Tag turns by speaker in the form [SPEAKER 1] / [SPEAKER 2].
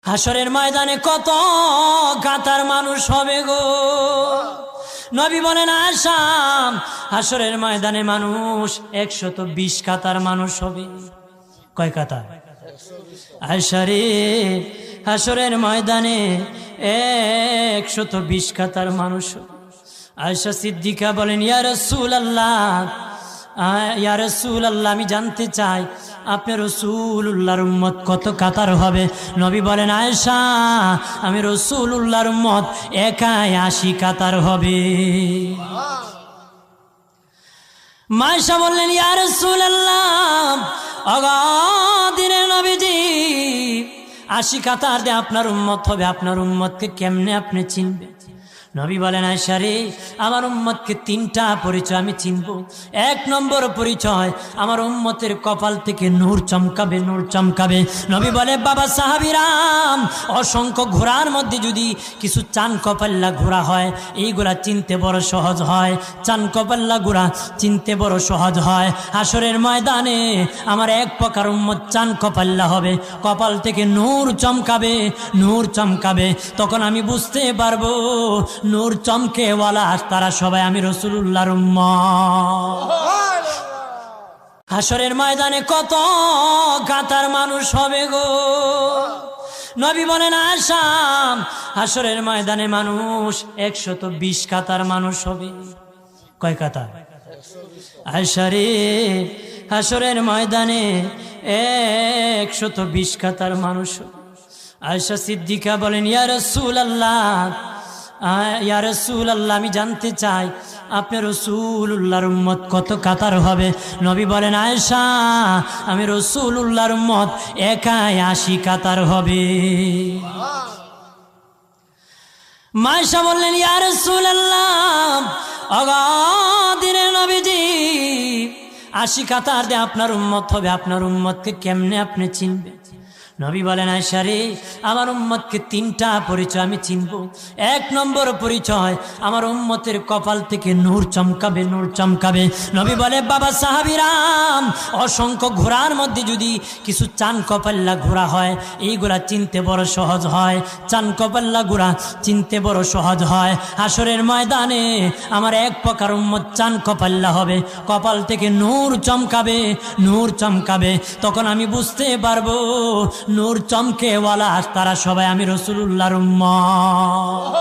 [SPEAKER 1] হাসরের ময়দানে কত কাতার মানুষ হবে গো। নবী বলেন আয়েশা, হাসরের ময়দানে মানুষ 120 কাতার মানুষ হবে। কয় কাতার? আয়েশা রে, হাসরের ময়দানে 120 কাতার মানুষ হবে। আয়েশা সিদ্দিকা বলেন ইয়া রাসূলুল্লাহ, ইয়া রাসূলুল্লাহ, আমি জানতে চাই আপনার রাসূলুল্লাহর উম্মত কত কাতার হবে? নবী বলেন আয়েশা, আমি রাসূলুল্লাহর উম্মত একাই 80 কাতার হবে। আয়েশা বললেন ইয়া রাসূলুল্লাহ, দিনের নবীজি 80 কাতার দিয়ে আপনার উম্মত হবে, আপনার উম্মতকে কেমনে আপনি চিনবেন? নবী বলেন আয়েশা রে, আমার উম্মতকে 3টা পরিচয় আমি চিনব। 1 নম্বর পরিচয়, আমার উম্মতের কপাল থেকে নূর চমকাবে, নূর চমকাবে। নবী বলে বাবা সাহাবীরাম, অসংখ্য ঘোড়ার মধ্যে যদি কিছু চান কপাল্লা ঘোড়া হয়, এইগুলা চিনতে বড় সহজ হয়। চান কপাল্লা ঘোড়া চিনতে বড় সহজ হয়। হাসরের ময়দানে আমার 1 প্রকার উম্মত চান কপাল্লা হবে, কপাল থেকে নূর চমকাবে, নূর চমকাবে। তখন আমি বুঝতে পারবো নূর চমকেওয়ালা তারা সবাই আমি রাসূলুল্লাহর উম্মত। হাসরের ময়দানে কত কাতার মানুষ হবে গো। নবী বলেন আয়েশা, হাসরের ময়দানে মানুষ 120 কাতার মানুষ হবে। কয় কাতার? আয়েশা রে, হাসরের ময়দানে 120 কাতার মানুষ হবে। আয়েশা সিদ্দিকা বলেন ইয়া রাসূলুল্লাহ, ইয়া রাসূলুল্লাহ, আমি জানতে চাই আপনার রাসূলুল্লাহর উম্মত কত কাতার হবে? নবী বলেন আয়েশা, আমি রাসূলুল্লাহর উম্মত একাই 80 কাতার হবে। আয়েশা বললেন ইয়া রাসূলুল্লাহ, দিনের নবীজি 80 কাতার দিয়ে আপনার উম্মত হবে, আপনার উম্মতকে কেমনে আপনি চিনবেন? নবী বলেন আয়েশা রে, আমার উম্মতকে 3টা পরিচয় আমি চিনব। 1 নম্বর পরিচয়, আমার উম্মতের কপাল থেকে নূর চমকাবে, নূর চমকাবে। নবী বলে বাবা সাহাবীরাম, অসংখ্য ঘোড়ার মধ্যে যদি কিছু চান কপাল্লা ঘোড়া হয়, এইগুলা চিনতে বড় সহজ হয়। চান কপাল্লা ঘোড়া চিনতে বড় সহজ হয়। হাসরের ময়দানে আমার 1 প্রকার উম্মত চান কপাল্লা হবে, কপাল থেকে নূর চমকাবে, নূর চমকাবে। তখন আমি বুঝতে পারবো নূর চমকেওয়ালা তারা সবাই আমি রাসূলুল্লাহর উম্মত।